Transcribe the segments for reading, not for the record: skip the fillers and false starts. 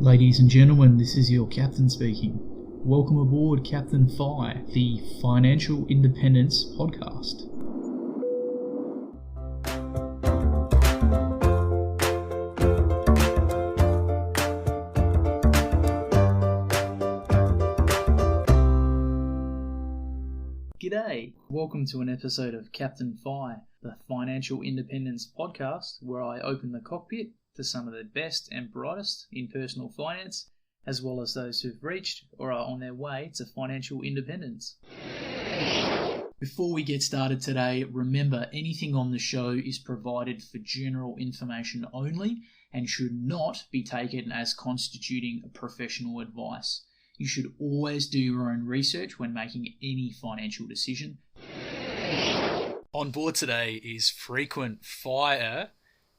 Ladies and gentlemen, this is your captain speaking. Welcome aboard Captain Fi, the Financial Independence Podcast. G'day! Welcome to an episode of Captain Fi, the Financial Independence Podcast, where I open the cockpit to some of the best and brightest in personal finance, as well as those who've reached or are on their way to financial independence. Before we get started today, remember anything on the show is provided for general information only and should not be taken as constituting professional advice. You should always do your own research when making any financial decision. On board today is frequent flyer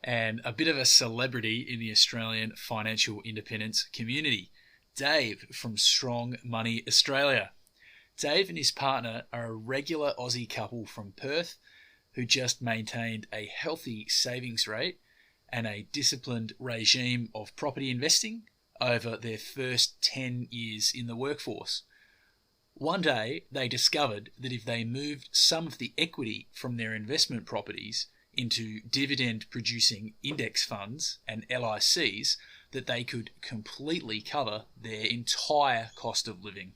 and a bit of a celebrity in the Australian financial independence community, Dave from Strong Money Australia. Dave and his partner are a regular Aussie couple from Perth who just maintained a healthy savings rate and a disciplined regime of property investing over their first 10 years in the workforce. One day, they discovered that if they moved some of the equity from their investment properties into dividend-producing index funds and LICs, that they could completely cover their entire cost of living.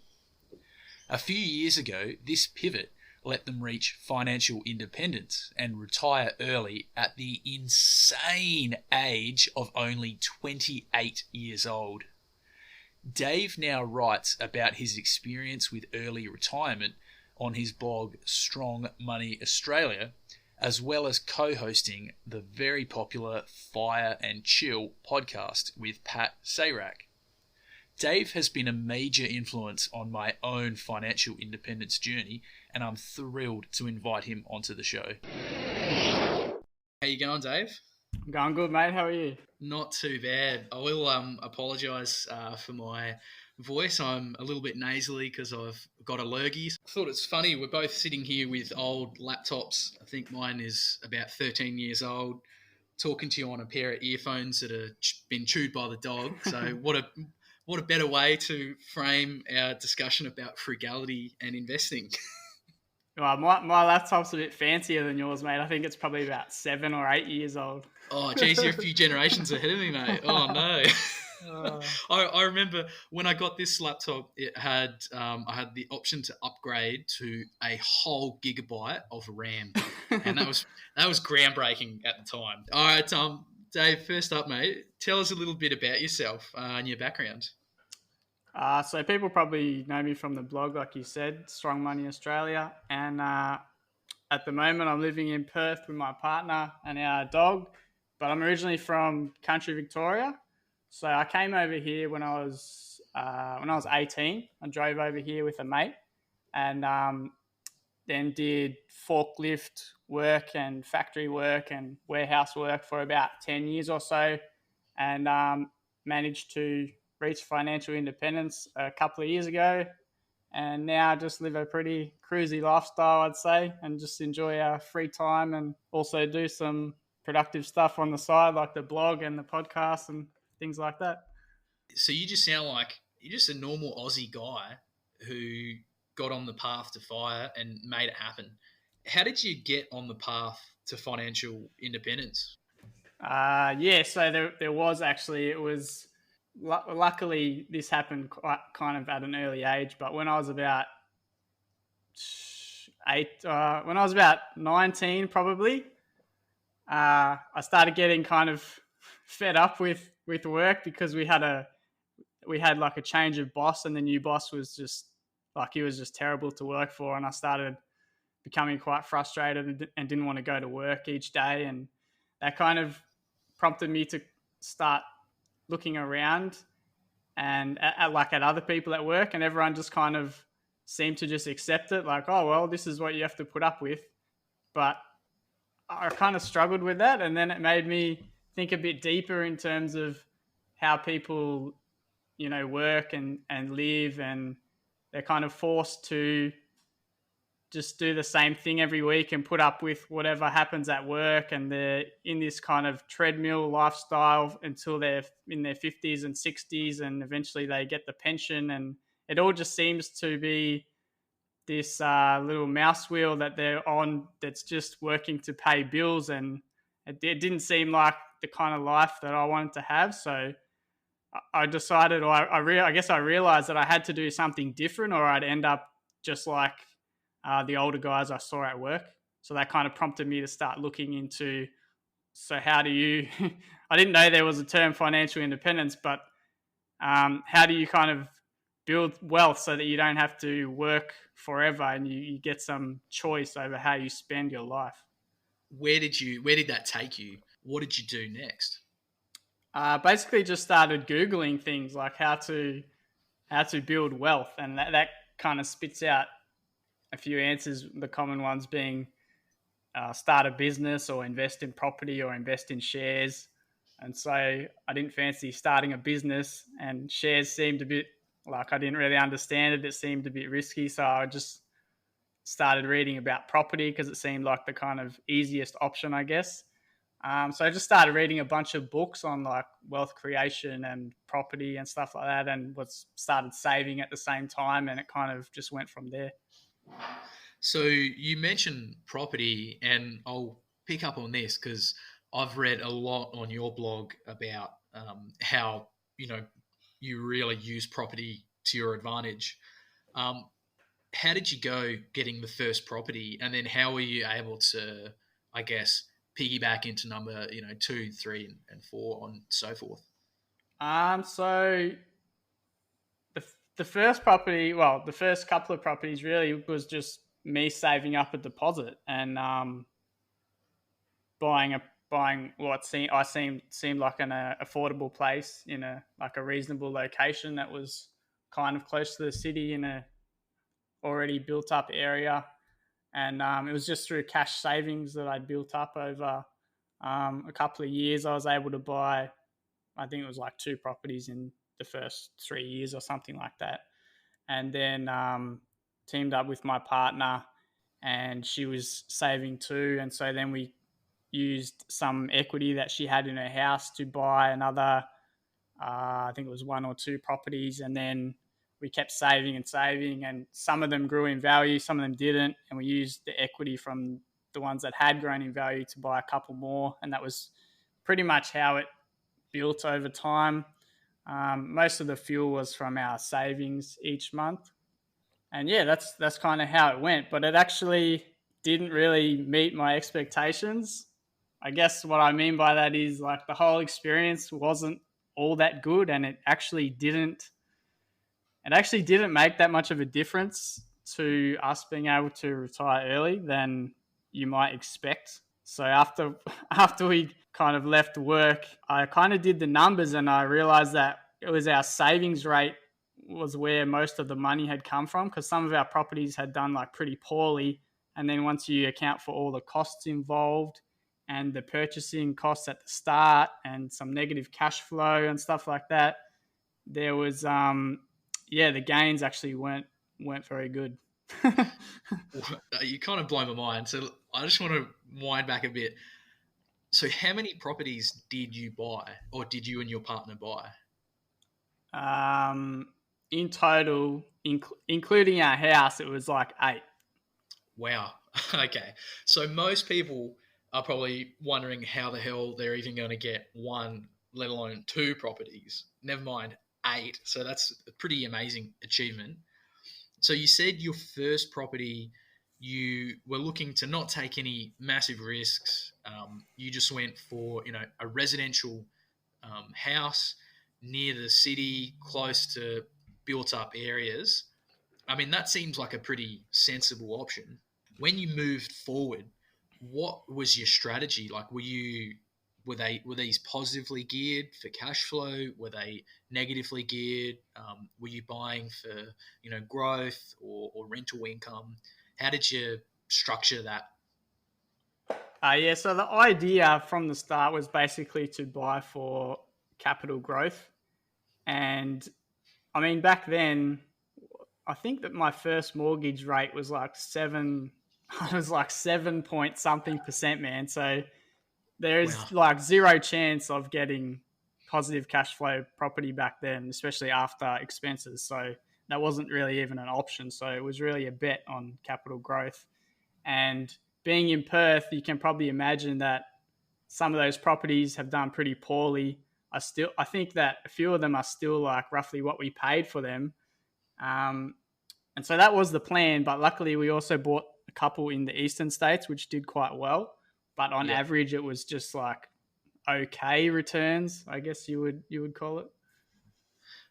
A few years ago, this pivot let them reach financial independence and retire early at the insane age of only 28 years old. Dave now writes about his experience with early retirement on his blog Strong Money Australia, as well as co-hosting the very popular Fire and Chill podcast with Pat Seyrak. Dave has been a major influence on my own financial independence journey, and I'm thrilled to invite him onto the show. How you going, Dave? I'm going good, mate. How are you? Not too bad. I will apologise for my voice. I'm a little bit nasally because I've got allergies. I thought it's funny, we're both sitting here with old laptops. I think mine is about 13 years old, talking to you on a pair of earphones that have been chewed by the dog. So what a better way to frame our discussion about frugality and investing. Well, my laptop's a bit fancier than yours, mate. I think it's probably about 7 or 8 years old. Oh, geez, you're a few generations ahead of me, mate. Oh, no. I remember when I got this laptop, it had I had the option to upgrade to a whole gigabyte of RAM, and that was groundbreaking at the time. All right, Dave, first up, mate, tell us a little bit about yourself and your background. So people probably know me from the blog, like you said, Strong Money Australia, and at the moment I'm living in Perth with my partner and our dog, but I'm originally from country Victoria. So I came over here when I was 18. I drove over here with a mate, and then did forklift work and factory work and warehouse work for about 10 years or so, and managed to reach financial independence a couple of years ago, and now just live a pretty cruisy lifestyle, I'd say, and just enjoy our free time and also do some productive stuff on the side like the blog and the podcast and things like that. So you just sound like you're just a normal Aussie guy who got on the path to fire and made it happen. How did you get on the path to financial independence? So there was actually, it was, luckily this happened quite kind of at an early age, but when I was about 19 probably, I started getting kind of fed up with work because we had like a change of boss, and the new boss was just like, he was just terrible to work for, and I started becoming quite frustrated and didn't want to go to work each day, and that kind of prompted me to start looking around and at other people at work, and everyone just kind of seemed to just accept it, like, oh well, this is what you have to put up with. But I kind of struggled with that, and then it made me think a bit deeper in terms of how people, work and live, and they're kind of forced to just do the same thing every week and put up with whatever happens at work, and they're in this kind of treadmill lifestyle until they're in their 50s and 60s, and eventually they get the pension, and it all just seems to be this little mouse wheel that they're on that's just working to pay bills, and it didn't seem like the kind of life that I wanted to have. So I decided, or I guess I realized that I had to do something different, or I'd end up just like the older guys I saw at work. So that kind of prompted me to start looking into, so how do you, I didn't know there was a term financial independence, but how do you kind of build wealth so that you don't have to work forever and you get some choice over how you spend your life? Where did that take you? What did you do next? Basically just started Googling things like how to build wealth, and that kind of spits out a few answers, the common ones being start a business or invest in property or invest in shares. And so I didn't fancy starting a business, and shares seemed a bit like I didn't really understand it. It seemed a bit risky. So I just started reading about property because it seemed like the kind of easiest option, I guess. So I just started reading a bunch of books on like wealth creation and property and stuff like that, and started saving at the same time, and it kind of just went from there. So you mentioned property, and I'll pick up on this because I've read a lot on your blog about how you really use property to your advantage. How did you go getting the first property, and then how were you able to, I guess, piggyback into number 2, 3, and 4, and so forth? So the first property, well, the first couple of properties really was just me saving up a deposit and buying what seemed like an affordable place in a reasonable location that was kind of close to the city in a already built up area. And it was just through cash savings that I'd built up over a couple of years. I was able to buy, I think it was like 2 properties in the first 3 years or something like that. And then teamed up with my partner, and she was saving too. And so then we used some equity that she had in her house to buy another, I think it was 1 or 2 properties. And then we kept saving, and some of them grew in value, some of them didn't. And we used the equity from the ones that had grown in value to buy a couple more. And that was pretty much how it built over time. Most of the fuel was from our savings each month. And yeah, that's kind of how it went. But it actually didn't really meet my expectations. I guess what I mean by that is like the whole experience wasn't all that good, and it actually didn't make that much of a difference to us being able to retire early than you might expect. So after we kind of left work, I kind of did the numbers, and I realized that it was our savings rate was where most of the money had come from, because some of our properties had done like pretty poorly. And then once you account for all the costs involved and the purchasing costs at the start and some negative cash flow and stuff like that, there was the gains actually weren't very good. You kind of blow my mind. So I just want to wind back a bit. So how many properties did you buy, or did you and your partner buy? In total, including our house, it was like 8. Wow. Okay. So most people are probably wondering how the hell they're even going to get 1, let alone 2 properties. Never mind 8. So that's a pretty amazing achievement. So you said your first property, you were looking to not take any massive risks. You just went for, a residential house near the city, close to built up areas. I mean, that seems like a pretty sensible option. When you moved forward, what was your strategy? Like, were these positively geared for cash flow? Were they negatively geared? Were you buying for, growth or rental income? How did you structure that? So the idea from the start was basically to buy for capital growth. And I mean, back then, I think that my first mortgage rate was like I was like 7 point something percent, man. So Wow. there's like zero chance of getting positive cash flow property back then, especially after expenses. So that wasn't really even an option. So it was really a bet on capital growth. And being in Perth, you can probably imagine that some of those properties have done pretty poorly. I think that a few of them are still like roughly what we paid for them. And so that was the plan. But luckily, we also bought a couple in the eastern states, which did quite well. But on average, it was just like okay returns, I guess you would call it.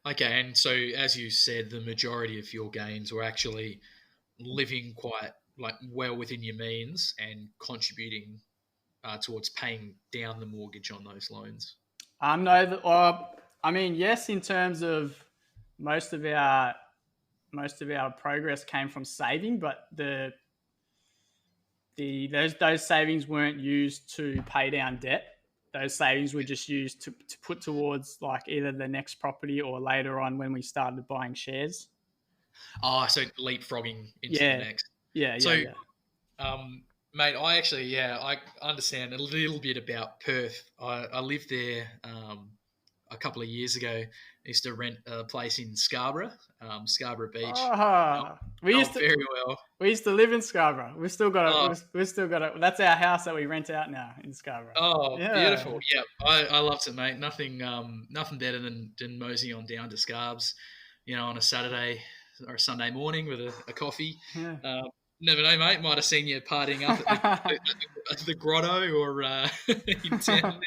Okay, and so as you said, the majority of your gains were actually living quite like well within your means and contributing towards paying down the mortgage on those loans. No, I mean, yes, in terms of most of our progress came from saving, but those savings weren't used to pay down debt. Those savings were just used to put towards like either the next property or later on when we started buying shares. So leapfrogging into the next. Yeah. Mate, I understand a little bit about Perth. I lived there a couple of years ago. I used to rent a place in Scarborough, Scarborough Beach. We used to very well. We used to live in Scarborough. We've still got it. That's our house that we rent out now in Scarborough. Oh, yeah. Beautiful! Yeah, I loved it, mate. Nothing better than moseying on down to Scarbs, on a Saturday or a Sunday morning with a coffee. Yeah. Never know, mate. Might have seen you partying up at the grotto or in town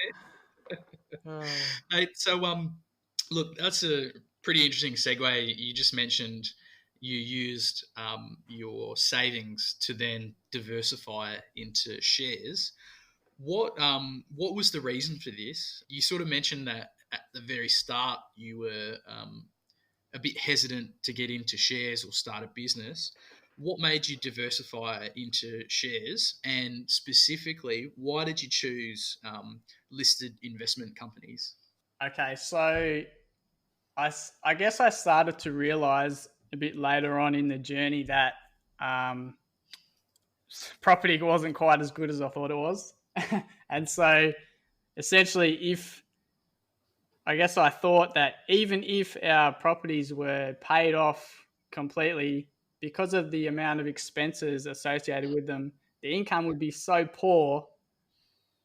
there. Mate, so look, that's a pretty interesting segue. You just mentioned you used your savings to then diversify into shares. What was the reason for this? You sort of mentioned that at the very start you were a bit hesitant to get into shares or start a business. What made you diversify into shares, and specifically, why did you choose listed investment companies? Okay, so I guess I started to realize a bit later on in the journey that property wasn't quite as good as I thought it was. And so essentially, I thought that even if our properties were paid off completely, because of the amount of expenses associated with them, the income would be so poor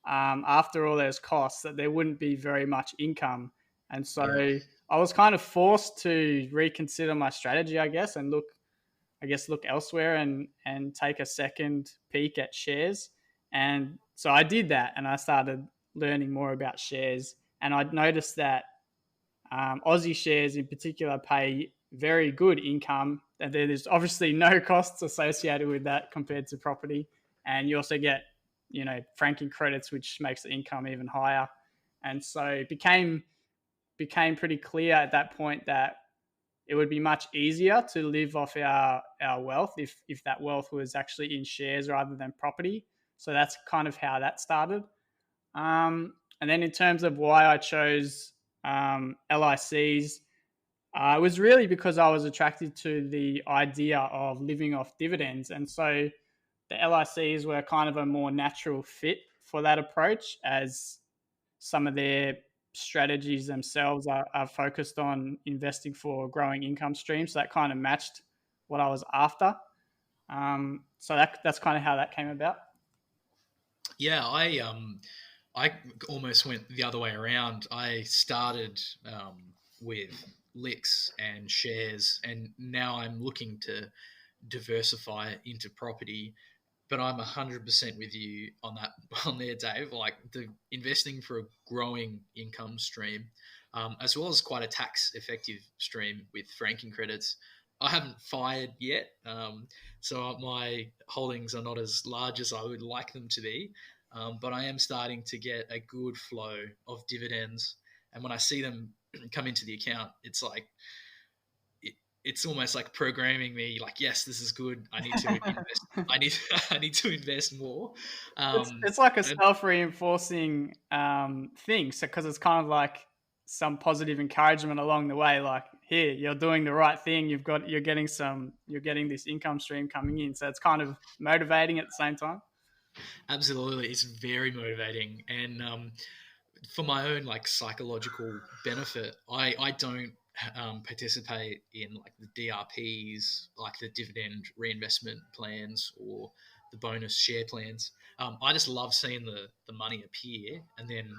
after all those costs that there wouldn't be very much income. And so I was kind of forced to reconsider my strategy, I guess, and look elsewhere and take a second peek at shares. And so I did that, and I started learning more about shares. And I noticed that Aussie shares in particular pay very good income, and there's obviously no costs associated with that compared to property. And you also get, franking credits, which makes the income even higher. And so it became pretty clear at that point that it would be much easier to live off our wealth if that wealth was actually in shares rather than property. So that's kind of how that started. And then in terms of why I chose LICs, it was really because I was attracted to the idea of living off dividends. And so the LICs were kind of a more natural fit for that approach, as some of their strategies themselves are focused on investing for growing income streams. So that kind of matched what I was after. So that's kind of how that came about. Yeah, I almost went the other way around. I started with LICs and shares, and now I'm looking to diversify into property. But I'm 100% with you on there, Dave. Like the investing for a growing income stream, as well as quite a tax-effective stream with franking credits. I haven't fired yet, so my holdings are not as large as I would like them to be. But I am starting to get a good flow of dividends, and when I see them come into the account, it's like it's almost like programming me. Like, yes, this is good. I need to invest. I need to invest more. It's like a self-reinforcing thing. So because it's kind of like some positive encouragement along the way. Like, here, you're doing the right thing. You're getting this income stream coming in. So it's kind of motivating at the same time. Absolutely, it's very motivating, and for my own like psychological benefit, I don't participate in like the DRPs, like the dividend reinvestment plans or the bonus share plans. I just love seeing the money appear, and then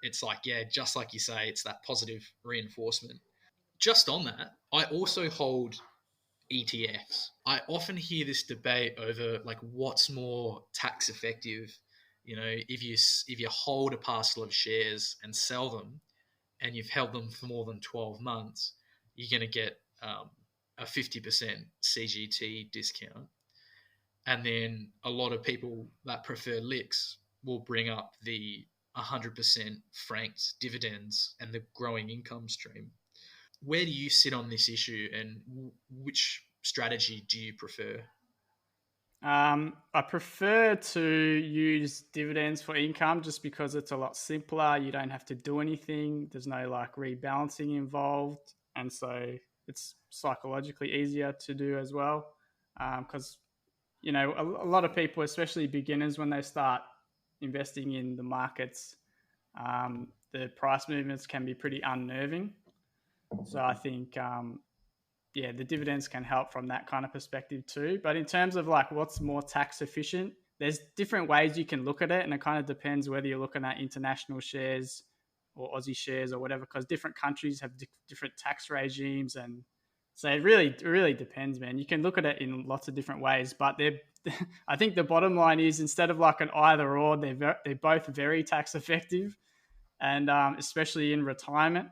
it's like, yeah, just like you say, it's that positive reinforcement. Just on that, I also hold ETFs. I often hear this debate over like what's more tax effective. You know, if you hold a parcel of shares and sell them, and you've held them for more than 12 months, you're going to get a 50% CGT discount. And then a lot of people that prefer LICs will bring up the 100% franked dividends and the growing income stream. Where do you sit on this issue, and which strategy do you prefer? I prefer to use dividends for income just because it's a lot simpler. You don't have to do anything. There's no like rebalancing involved. And so it's psychologically easier to do as well. Because, a lot of people, especially beginners, when they start investing in the markets, the price movements can be pretty unnerving. So I think the dividends can help from that kind of perspective too. But in terms of like what's more tax efficient, there's different ways you can look at it, and it kind of depends whether you're looking at international shares or Aussie shares or whatever, because different countries have different tax regimes, and so it really depends, man. You can look at it in lots of different ways, but I think the bottom line is, instead of like an either or, they're both very tax effective, and especially in retirement,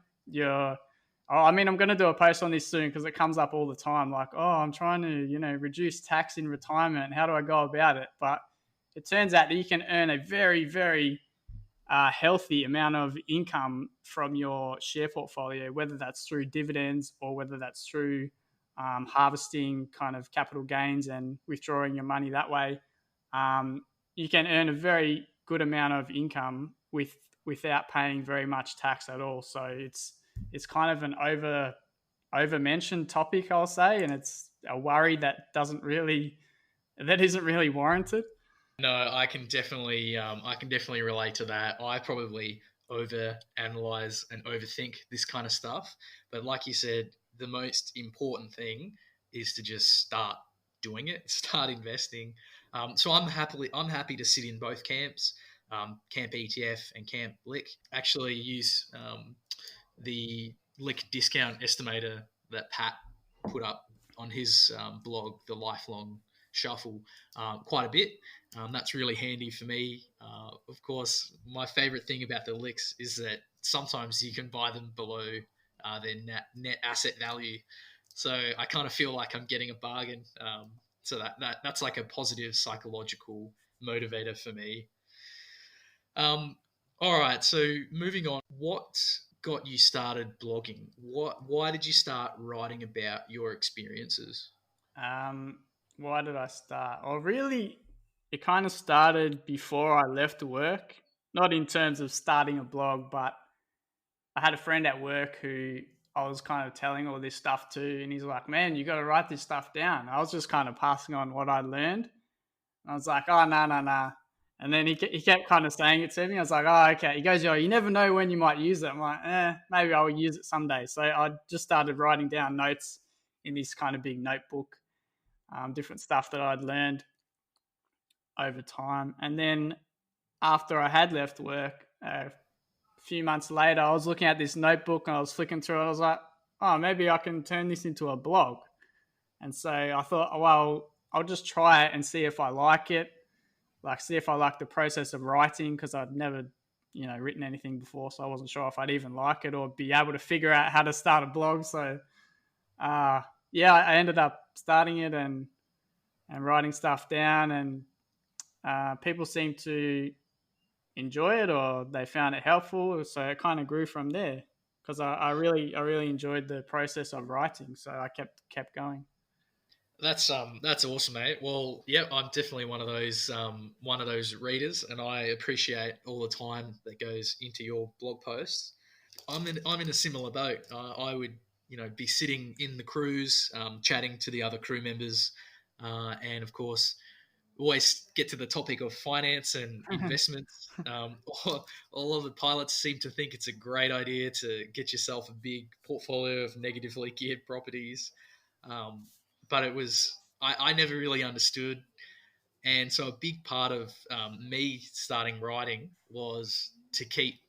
I'm going to do a post on this soon because it comes up all the time. Like, I'm trying to, reduce tax in retirement. How do I go about it? But it turns out that you can earn a very, very healthy amount of income from your share portfolio, whether that's through dividends or whether that's through harvesting kind of capital gains and withdrawing your money that way. You can earn a very good amount of income without paying very much tax at all. So it's kind of an over mentioned topic, I'll say, and it's a worry that isn't really warranted. No, I can definitely relate to that. I probably over analyze and overthink this kind of stuff, but like you said, the most important thing is to just start doing it, start investing. So I'm happy to sit in both camps, camp ETF and camp LIC. Actually use the LIC discount estimator that Pat put up on his blog, The Lifelong Shuffle, quite a bit. That's really handy for me. Of course, my favorite thing about the LICs is that sometimes you can buy them below their net asset value. So I kind of feel like I'm getting a bargain. So that's like a positive psychological motivator for me. All right, so moving on, what got you started blogging? Why did you start writing about your experiences? Why did I start? Well, really, it kind of started before I left work. Not in terms of starting a blog, but I had a friend at work who I was kind of telling all this stuff to, and he's like, "Man, you got to write this stuff down." I was just kind of passing on what I learned. And I was like, "Oh, no." And then he kept kind of saying it to me. I was like, "Oh, okay." He goes, "Yo, you never know when you might use it." I'm like, maybe I will use it someday. So I just started writing down notes in this kind of big notebook, different stuff that I'd learned over time. And then after I had left work, a few months later, I was looking at this notebook and I was flicking through it. I was like, "Oh, maybe I can turn this into a blog." And so I thought, well, I'll just try it and see if I like it. Like, see if I like the process of writing, because I'd never, written anything before. So I wasn't sure if I'd even like it or be able to figure out how to start a blog. So, I ended up starting it and writing stuff down, and people seemed to enjoy it, or they found it helpful. So it kind of grew from there, because I really enjoyed the process of writing. So I kept going. That's awesome, mate. Well, yeah, I'm definitely one of those readers, and I appreciate all the time that goes into your blog posts. I'm in a similar boat. I would be sitting in the cruise, chatting to the other crew members, and of course, always get to the topic of finance and investments. All of the pilots seem to think it's a great idea to get yourself a big portfolio of negatively geared properties. But I never really understood. And so a big part of me starting writing was to keep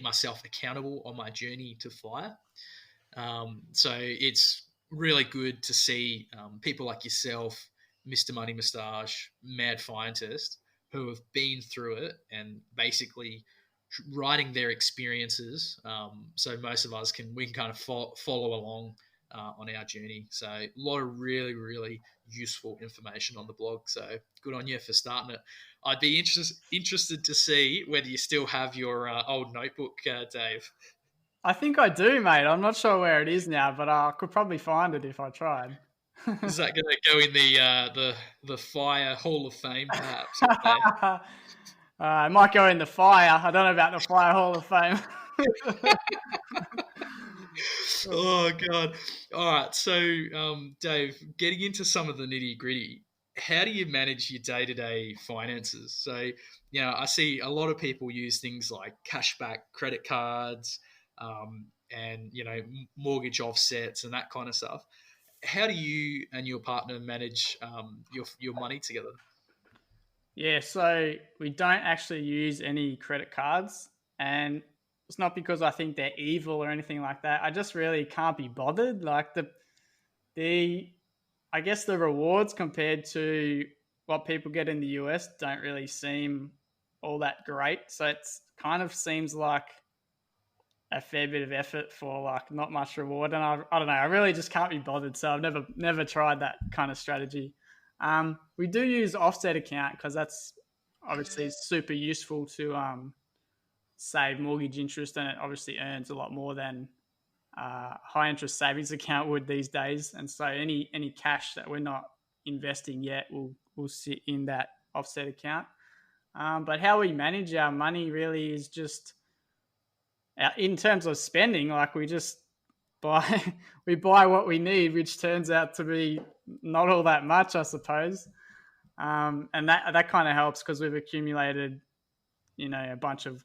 myself accountable on my journey to fire. So it's really good to see people like yourself, Mr. Money Moustache, Mad Scientist, who have been through it and basically writing their experiences. So most of us we can kind of follow along on our journey. So a lot of really, really useful information on the blog. So good on you for starting it. I'd be interested to see whether you still have your old notebook, Dave. I think I do, mate. I'm not sure where it is now, but I could probably find it if I tried. Is that going to go in the Fire Hall of Fame, perhaps? It might go in the fire. I don't know about the Fire Hall of Fame. Oh God! All right, so Dave, getting into some of the nitty gritty, how do you manage your day-to-day finances? So, I see a lot of people use things like cashback credit cards, and mortgage offsets and that kind of stuff. How do you and your partner manage your money together? Yeah, so we don't actually use any credit cards, and it's not because I think they're evil or anything like that. I just really can't be bothered. Like the I guess the rewards compared to what people get in the US don't really seem all that great. So it's kind of seems like a fair bit of effort for like not much reward. And I don't know, I really just can't be bothered. So I've never tried that kind of strategy. We do use offset account because that's obviously super useful to save mortgage interest, and it obviously earns a lot more than high interest savings account would these days. And so any cash that we're not investing yet will sit in that offset account. But how we manage our money really is just in terms of spending, like we just buy we buy what we need, which turns out to be not all that much, I suppose. And that kind of helps because we've accumulated, a bunch of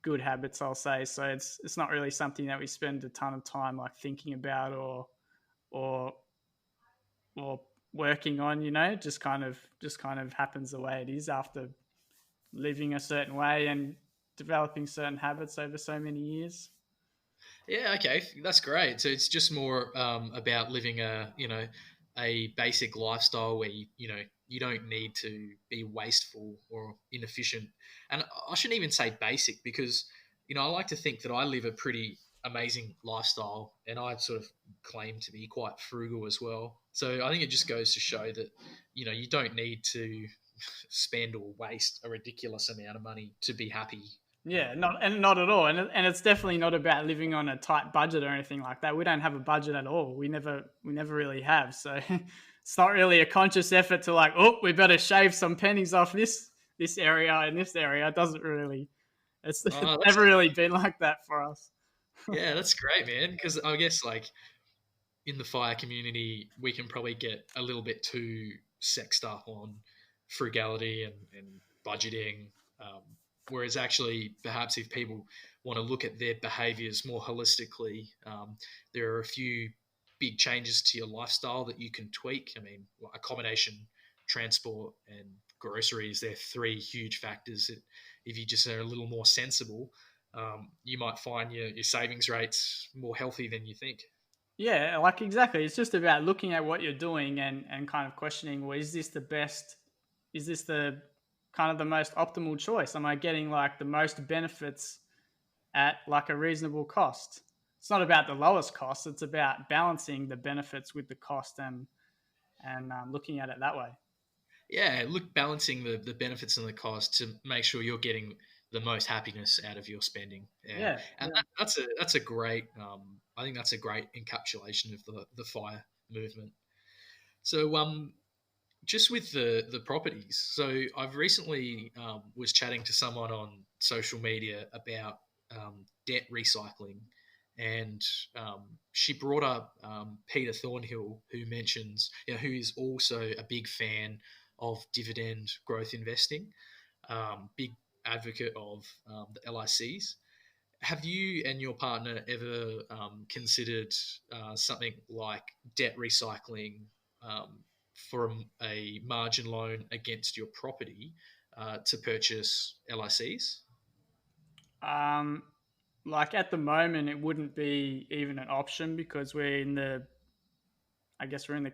good habits, I'll say. So it's not really something that we spend a ton of time like thinking about or working on. Just kind of happens the way it is after living a certain way and developing certain habits over so many years. Yeah, okay, that's great. So it's just more about living a basic lifestyle where you don't need to be wasteful or inefficient. And I shouldn't even say basic because I like to think that I live a pretty amazing lifestyle, and I sort of claim to be quite frugal as well. So I think it just goes to show that you don't need to spend or waste a ridiculous amount of money to be happy. Yeah, not at all, and it's definitely not about living on a tight budget or anything like that. We don't have a budget at all. We never really have. So it's not really a conscious effort to like, we better shave some pennies off this area and this area. It doesn't really. It's never really been like that for us. Yeah, that's great, man. Because I guess like in the fire community, we can probably get a little bit too sexed up on frugality and budgeting. Whereas actually, perhaps if people want to look at their behaviors more holistically, there are a few big changes to your lifestyle that you can tweak. I mean, accommodation, transport, and groceries, they're three huge factors that if you just are a little more sensible, you might find your savings rates more healthy than you think. Yeah, like exactly. It's just about looking at what you're doing and kind of questioning, well, is this the best? Is this the kind of the most optimal choice? Am I getting like the most benefits at like a reasonable cost? It's not about the lowest cost. It's about balancing the benefits with the cost and looking at it that way. Yeah, look, balancing the benefits and the cost to make sure you're getting the most happiness out of your spending. Yeah, and that's a great. I think that's a great encapsulation of the fire movement. So, just with the properties. So I've recently was chatting to someone on social media about debt recycling, and she brought up Peter Thornhill, who mentions, who is also a big fan of dividend growth investing, big advocate of the LICs. Have you and your partner ever considered something like debt recycling for a margin loan against your property to purchase LICs? Like at the moment, it wouldn't be even an option because we're in the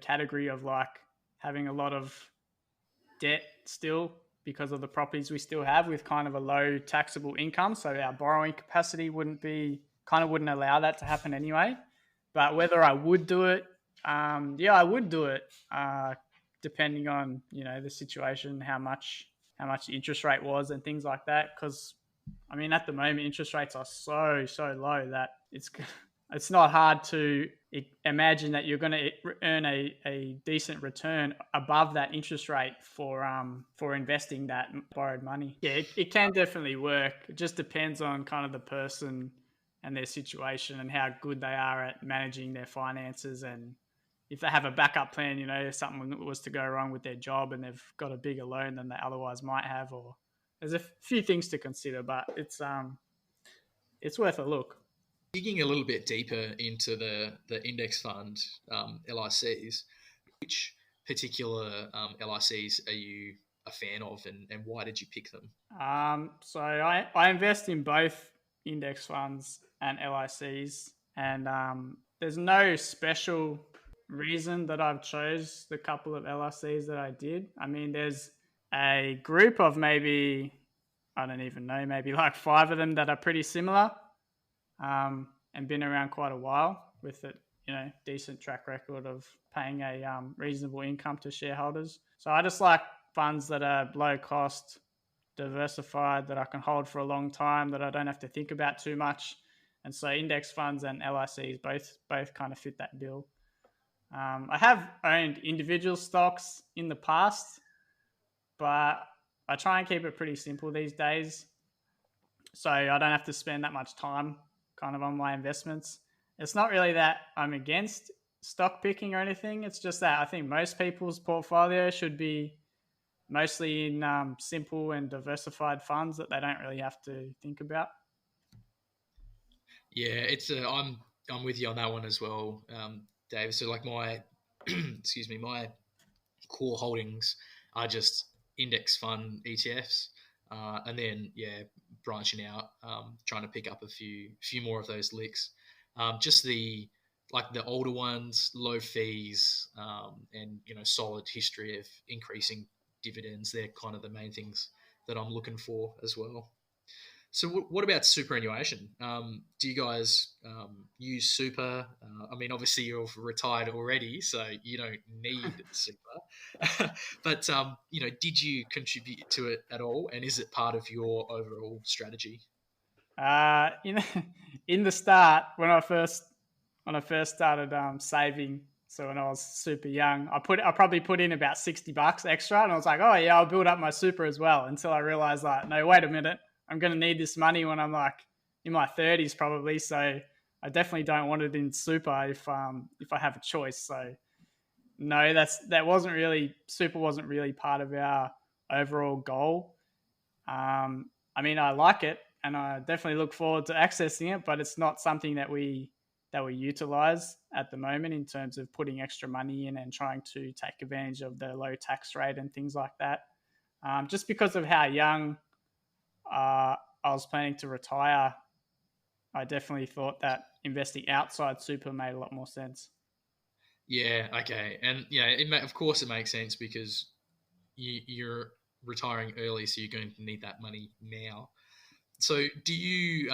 category of like having a lot of debt still because of the properties we still have with kind of a low taxable income. So our borrowing capacity wouldn't allow that to happen anyway. But whether I would do it, I would do it, depending on the situation, how much the interest rate was and things like that. Because at the moment interest rates are so low that it's not hard to imagine that you're going to earn a decent return above that interest rate for investing that borrowed money. Yeah, it can definitely work. It just depends on kind of the person and their situation and how good they are at managing their finances, and if they have a backup plan, if something was to go wrong with their job and they've got a bigger loan than they otherwise might have, or there's a few things to consider, but it's worth a look. Digging a little bit deeper into the index fund LICs, which particular LICs are you a fan of, and why did you pick them? So I invest in both index funds and LICs, and there's no special reason that I've chose the couple of LICs that I did. There's a group of maybe like 5 of them that are pretty similar, and been around quite a while with it, decent track record of paying a reasonable income to shareholders. So I just like funds that are low cost, diversified, that I can hold for a long time, that I don't have to think about too much. And so index funds and LICs both kind of fit that bill. I have owned individual stocks in the past, but I try and keep it pretty simple these days, so I don't have to spend that much time kind of on my investments. It's not really that I'm against stock picking or anything. It's just that I think most people's portfolio should be mostly in simple and diversified funds that they don't really have to think about. Yeah, I'm with you on that one as well, Dave. So like my my core holdings are just index fund ETFs, and then branching out, trying to pick up a few more of those LICs. Just the older ones, low fees, and solid history of increasing dividends. They're kind of the main things that I'm looking for as well. So what about superannuation? Do you guys use super? Obviously you've retired already, so you don't need super. But did you contribute to it at all, and is it part of your overall strategy? In the start, when I first started saving, so when I was super young, I probably put in about $60 extra, and I was like, oh yeah, I'll build up my super as well. Until I realized, like, no, wait a minute, I'm going to need this money when I'm like in my 30s probably. So I definitely don't want it in super if I have a choice. So no, super wasn't really part of our overall goal. I like it, and I definitely look forward to accessing it, but it's not something that we utilize at the moment in terms of putting extra money in and trying to take advantage of the low tax rate and things like that. Just because of how young I was planning to retire, I definitely thought that investing outside super made a lot more sense. Yeah, okay. And of course it makes sense because you're retiring early, so you're going to need that money now. So do you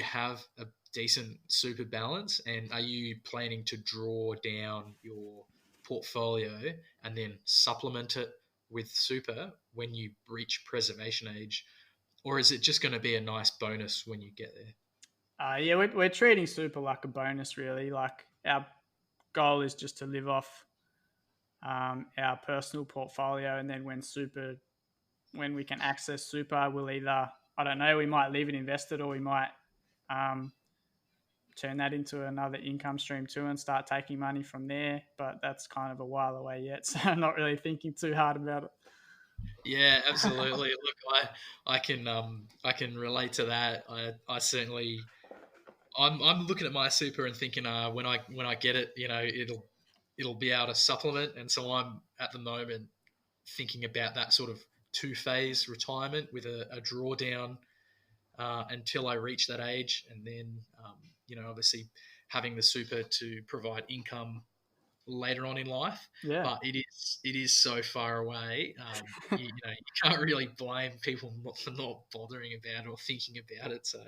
have a decent super balance, and are you planning to draw down your portfolio and then supplement it with super when you reach preservation age, or is it just going to be a nice bonus when you get there? We're treating super like a bonus, really. Like, our goal is just to live off our personal portfolio, and then when we can access super, we'll either, I don't know, we might leave it invested, or we might turn that into another income stream too and start taking money from there. But that's kind of a while away yet, so I'm not really thinking too hard about it. Yeah, absolutely. Look, I can relate to that. I certainly I'm looking at my super and thinking when I get it, it'll be able to supplement, and so I'm at the moment thinking about that sort of two-phase retirement with a drawdown until I reach that age, and then obviously having the super to provide income later on in life. Yeah. But it is so far away. You can't really blame people for not bothering about it or thinking about it. So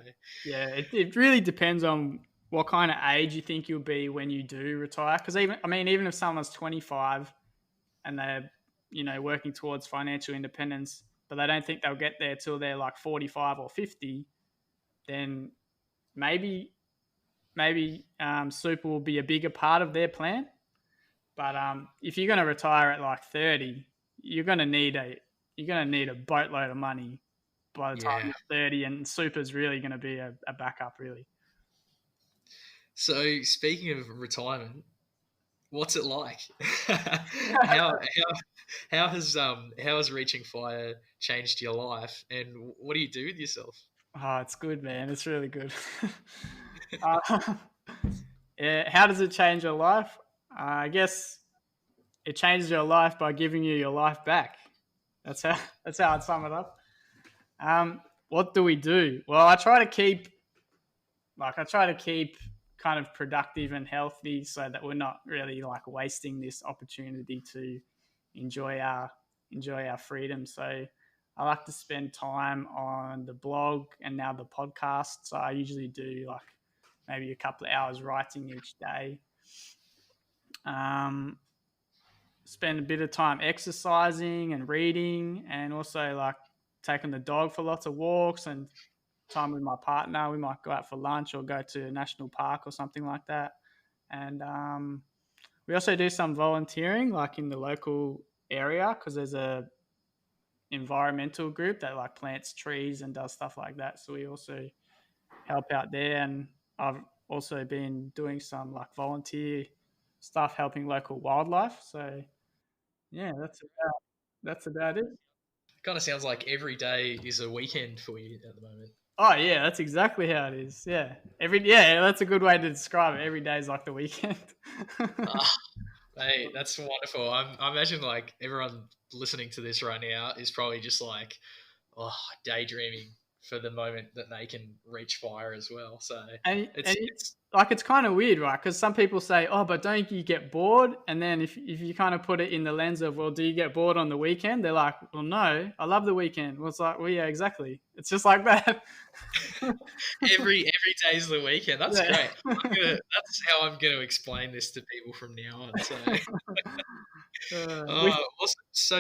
yeah, it really depends on what kind of age you think you'll be when you do retire. Because even if someone's 25 and they're working towards financial independence, but they don't think they'll get there till they're like 45 or 50, then maybe super will be a bigger part of their plan. But if you're going to retire at like 30, you're going to need a boatload of money by the time you're 30, and super's really going to be a backup, really. So speaking of retirement, what's it like? how has reaching FIRE changed your life, and what do you do with yourself? Oh, it's good, man. It's really good. Yeah, how does it change your life? I guess it changes your life by giving you your life back. That's how I'd sum it up. What do we do? Well, I try to keep kind of productive and healthy so that we're not really like wasting this opportunity to enjoy our freedom. So I like to spend time on the blog and now the podcast. So I usually do like maybe a couple of hours writing each day. Spend a bit of time exercising and reading, and also like taking the dog for lots of walks and time with my partner. We might go out for lunch or go to a national park or something like that. And we also do some volunteering like in the local area, because there's a environmental group that like plants trees and does stuff like that. So we also help out there. And I've also been doing some like volunteer stuff helping local wildlife. So yeah, that's about it. Kind of sounds like every day is a weekend for you at the moment. Oh yeah, that's exactly how it is. Yeah, that's a good way to describe it. Every day is like the weekend. Hey, that's wonderful. I imagine like everyone listening to this right now is probably just like, daydreaming for the moment that they can reach FIRE as well. So it's like, it's kind of weird, right? Because some people say, "Oh, but don't you get bored?" And then if you kind of put it in the lens of, "Well, do you get bored on the weekend?" They're like, "Well, no, I love the weekend." Well, it's like, well, yeah, exactly. It's just like that. every day is the weekend. That's great. That's how I'm going to explain this to people from now on. So, awesome. So,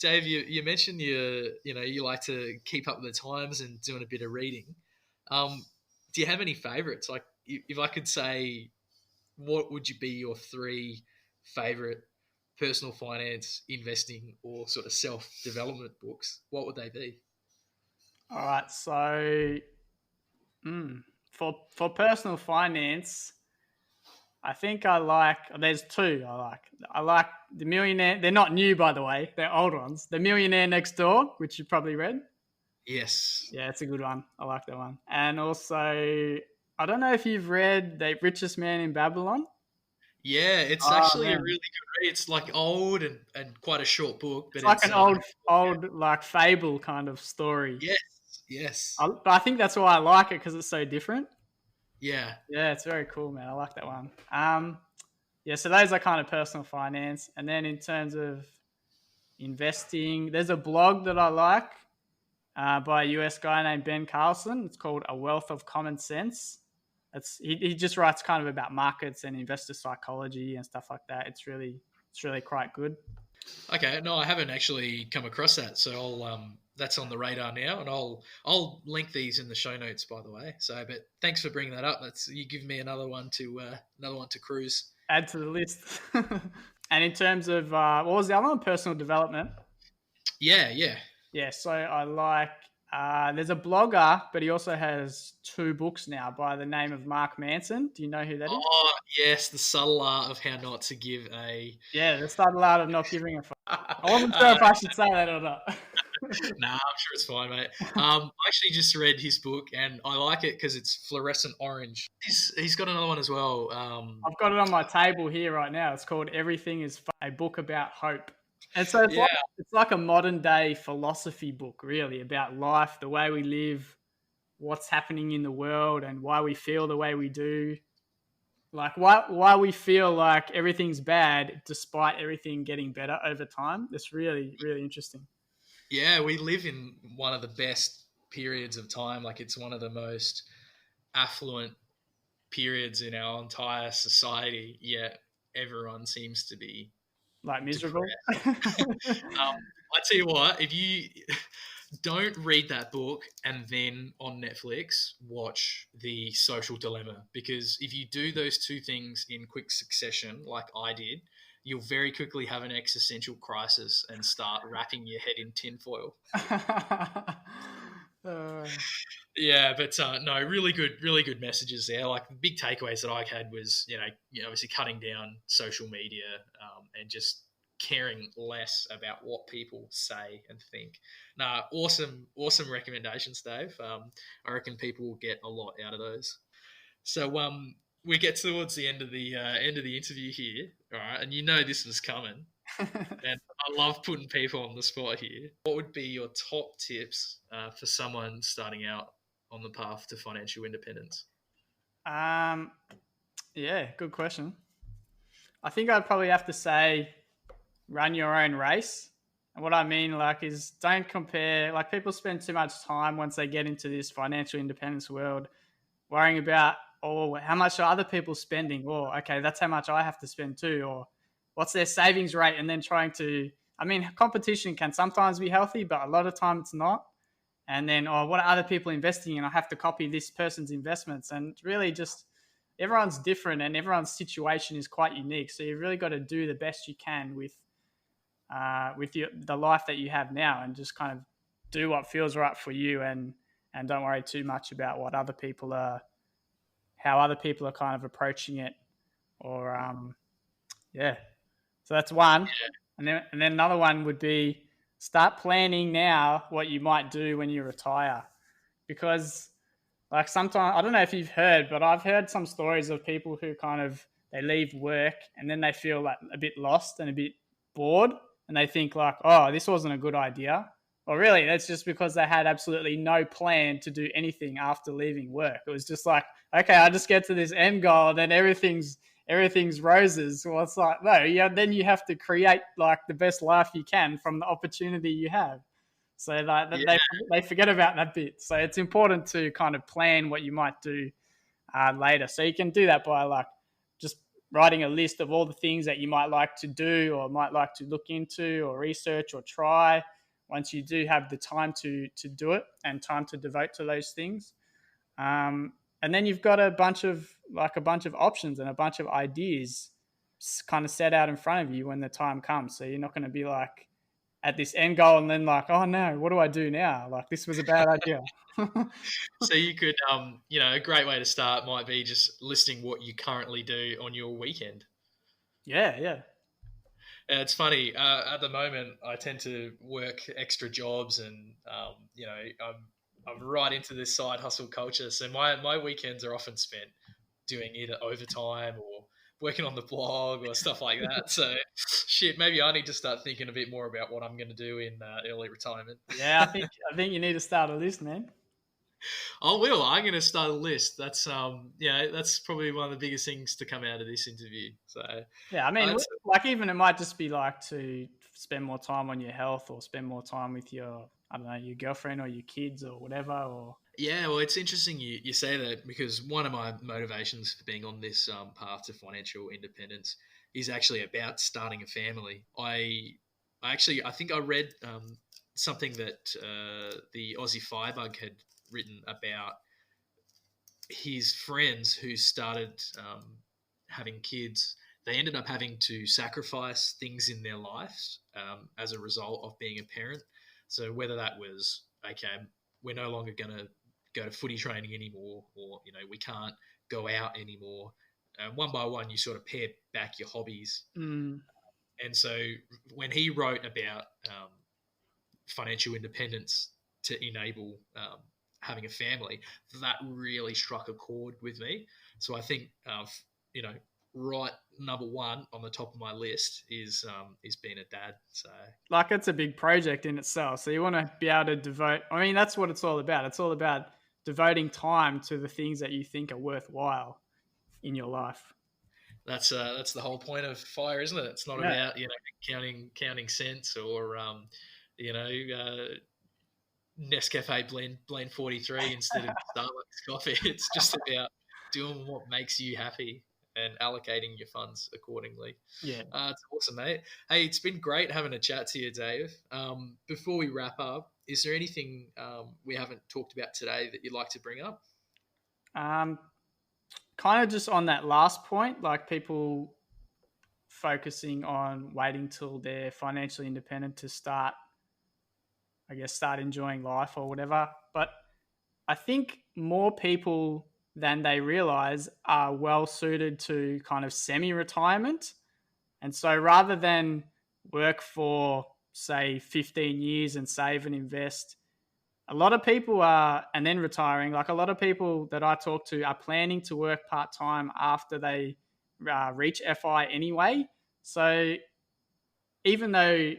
Dave, you mentioned you like to keep up with the times and doing a bit of reading. Do you have any favorites? Like, if I could say, what would you be your 3 favorite personal finance, investing, or sort of self-development books? What would they be? All right. So, for personal finance, I think there's 2 I like. I like The Millionaire. They're not new, by the way. They're old ones. The Millionaire Next Door, which you probably read. Yes. Yeah, it's a good one. I like that one. And also, I don't know if you've read The Richest Man in Babylon. Yeah, it's actually a really good read. It's like old and quite a short book. But it's like an old like fable kind of story. Yes. But I think that's why I like it, because it's so different. Yeah. Yeah, it's very cool, man. I like that one. Yeah, so those are kind of personal finance. And then in terms of investing, there's a blog that I like by a US guy named Ben Carlson. It's called A Wealth of Common Sense. He just writes kind of about markets and investor psychology and stuff like that. It's really quite good. Okay, no, I haven't actually come across that, so that's on the radar now, and I'll link these in the show notes, by the way. So, but thanks for bringing that up. You give me another one to cruise. Add to the list. And in terms of what was the other one? Personal development. Yeah. Yeah, so I like There's a blogger, but he also has 2 books now by the name of Mark Manson. Do you know who that is? Oh, yes, the subtle art of how not to give a... Yeah, the subtle art of not giving a fuck. I wasn't sure if I should say that or not. Nah, I'm sure it's fine, mate. I actually just read his book, and I like it because it's fluorescent orange. He's got another one as well. I've got it on my table here right now. It's called Everything is a Book About Hope. And so it's like a modern day philosophy book, really, about life, the way we live, what's happening in the world, and why we feel the way we do. Like why we feel like everything's bad despite everything getting better over time. It's really, really interesting. Yeah, we live in one of the best periods of time. Like, it's one of the most affluent periods in our entire society, yet everyone seems to be Like miserable. I tell you what, if you don't read that book and then on Netflix watch The Social Dilemma, because if you do those 2 things in quick succession, like I did, you'll very quickly have an existential crisis and start wrapping your head in tinfoil. Yeah, but no, really good messages there. Like, the big takeaways that I had was, obviously cutting down social media and just caring less about what people say and think. Nah, awesome recommendations, Dave. I reckon people will get a lot out of those. So we get towards the end of the interview here, all right? And this was coming, and I love putting people on the spot here. What would be your top tips for someone starting out on the path to financial independence? Yeah, good question. I think I'd probably have to say run your own race. And what I mean, is don't compare. Like, people spend too much time once they get into this financial independence world worrying about, how much are other people spending? Or, okay, that's how much I have to spend too. Or what's their savings rate? And then trying to, competition can sometimes be healthy, but a lot of time it's not. And then, what are other people investing in? I have to copy this person's investments. And really just everyone's different and everyone's situation is quite unique. So you've really got to do the best you can with the life that you have now, and just kind of do what feels right for you, and don't worry too much about what other people are, how other people are kind of approaching it, or So that's one. Yeah. And then another one would be start planning now what you might do when you retire, because sometimes, I don't know if you've heard, but I've heard some stories of people who kind of, they leave work and then they feel like a bit lost and a bit bored, and they think this wasn't a good idea. Or really, that's just because they had absolutely no plan to do anything after leaving work. It was just like, okay, I just get to this end goal and then everything's roses. Well, it's like, no, then you have to create the best life you can from the opportunity you have. So they forget about that bit. So it's important to kind of plan what you might do later. So you can do that by just writing a list of all the things that you might like to do or might like to look into or research or try, once you do have the time to do it and time to devote to those things. And then you've got a bunch of options and a bunch of ideas kind of set out in front of you when the time comes. So you're not going to be at this end goal and then oh no, what do I do now? This was a bad idea. So you could, a great way to start might be just listing what you currently do on your weekend. Yeah. It's funny. At the moment, I tend to work extra jobs, and I'm right into this side hustle culture. So my weekends are often spent doing either overtime or working on the blog or stuff like that. So shit, maybe I need to start thinking a bit more about what I'm going to do in early retirement. Yeah, I think you need to start a list, man. I will. I'm going to start a list. That's that's probably one of the biggest things to come out of this interview. So yeah, even it might just be to spend more time on your health, or spend more time with your, I don't know, your girlfriend or your kids or whatever. Or yeah, well, it's interesting you say that, because one of my motivations for being on this path to financial independence is actually about starting a family. I think I read something that the Aussie Firebug had written about his friends who started having kids. They ended up having to sacrifice things in their lives as a result of being a parent. So whether that was, okay, we're no longer going to go to footy training anymore, or we can't go out anymore. One by one, you sort of pare back your hobbies. Mm. And so when he wrote about financial independence to enable having a family, that really struck a chord with me. So I think, right number one on the top of my list is being a dad. So Like, it's a big project in itself. So you want to be able to devote. I mean, that's what it's all about. It's all about devoting time to the things that you think are worthwhile in your life. that's the whole point of FIRE, isn't it? It's not about counting cents or Nescafe blend 43 instead of Starbucks coffee. It's just about doing what makes you happy and allocating your funds accordingly. Yeah. It's awesome, mate. Hey, it's been great having a chat to you, Dave. Before we wrap up, is there anything we haven't talked about today that you'd like to bring up? Kind of just on that last point, like people focusing on waiting till they're financially independent to start enjoying life or whatever. But I think more people than they realize are well suited to kind of semi-retirement. And so rather than work for, say, 15 years and save and invest, a lot of people are, and then retiring, like a lot of people that I talk to are planning to work part-time after they reach FI anyway. So even though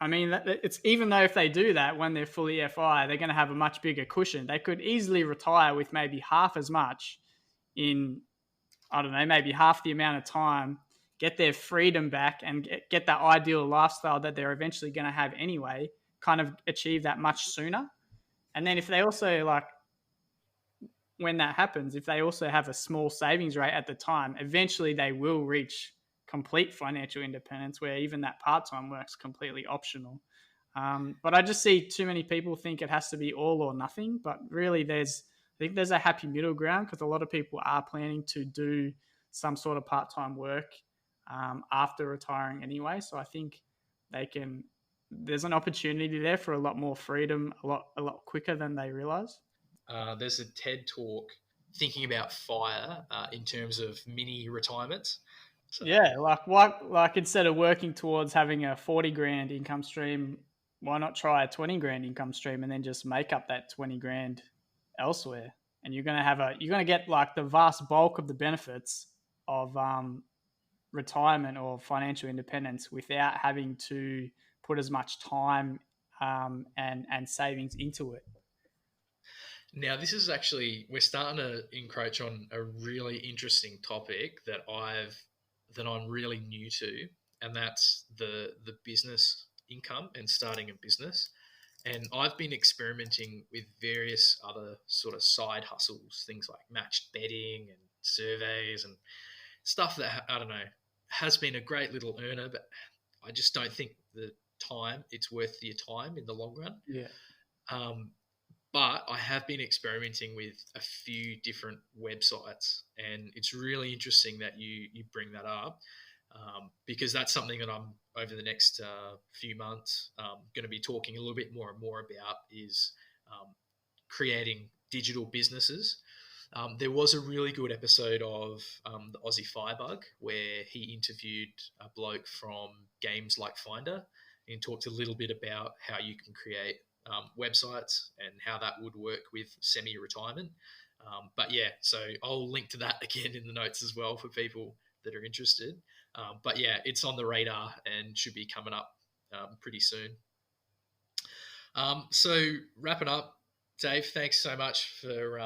if they do that when they're fully FI, they're going to have a much bigger cushion. They could easily retire with maybe half as much in, I don't know, maybe half the amount of time, get their freedom back and get that ideal lifestyle that they're eventually going to have anyway, kind of achieve that much sooner. And then if they also, when that happens, if they also have a small savings rate at the time, eventually they will reach complete financial independence where even that part-time work's completely optional. But I just see too many people think it has to be all or nothing, but really I think there's a happy middle ground because a lot of people are planning to do some sort of part-time work after retiring anyway. So I think there's an opportunity there for a lot more freedom, a lot quicker than they realize. There's a TED talk thinking about FIRE in terms of mini retirements. So, yeah, like instead of working towards having a 40 grand income stream, why not try a 20 grand income stream and then just make up that 20 grand elsewhere? And you're going to get like the vast bulk of the benefits of retirement or financial independence without having to put as much time and savings into it. Now, this is actually, we're starting to encroach on a really interesting topic that I'm really new to, and that's the business income and starting a business. And I've been experimenting with various other sort of side hustles, things like matched betting and surveys and stuff that, I don't know, has been a great little earner, but I just don't think it's worth your time in the long run. Yeah. But I have been experimenting with a few different websites, and it's really interesting that you bring that up because that's something that I'm over the next few months going to be talking a little bit more and more about is creating digital businesses. There was a really good episode of the Aussie Firebug where he interviewed a bloke from Games Like Finder and talked a little bit about how you can create websites and how that would work with semi-retirement. But yeah, so I'll link to that again in the notes as well for people that are interested. But yeah, it's on the radar and should be coming up pretty soon. So wrapping up, Dave, thanks so much for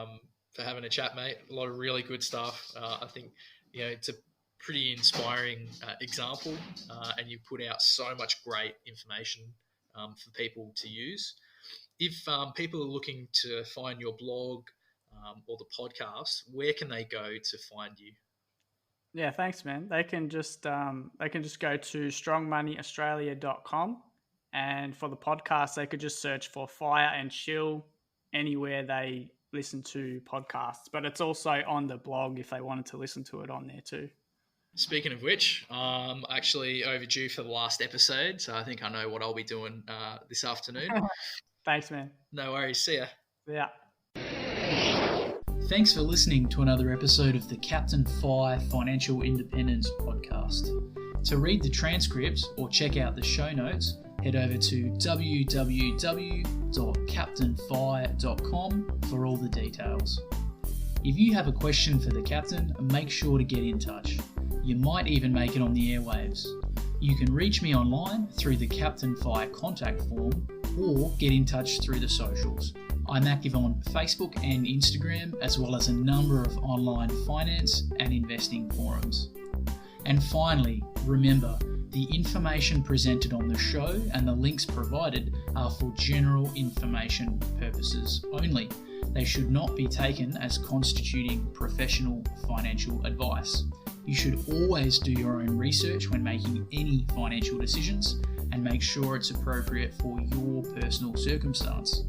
having a chat, mate. A lot of really good stuff. I think it's a pretty inspiring example, and you put out so much great information for people to use. If people are looking to find your blog or the podcast, where can they go to find you? Yeah, thanks, man. They can just go to strongmoneyaustralia.com, and for the podcast, they could just search for Fire and Chill anywhere they listen to podcasts. But it's also on the blog if they wanted to listen to it on there too. Speaking of which, I'm actually overdue for the last episode, so I think I know what I'll be doing this afternoon. Thanks, man. No worries. See ya. Yeah. Thanks for listening to another episode of the Captain Fi Financial Independence Podcast. To read the transcripts or check out the show notes, head over to www.captainfi.com for all the details. If you have a question for the captain, make sure to get in touch. You might even make it on the airwaves. You can reach me online through the Captain Fi contact form or get in touch through the socials. I'm active on Facebook and Instagram, as well as a number of online finance and investing forums. And finally, remember, the information presented on the show and the links provided are for general information purposes only. They should not be taken as constituting professional financial advice. You should always do your own research when making any financial decisions and make sure it's appropriate for your personal circumstance.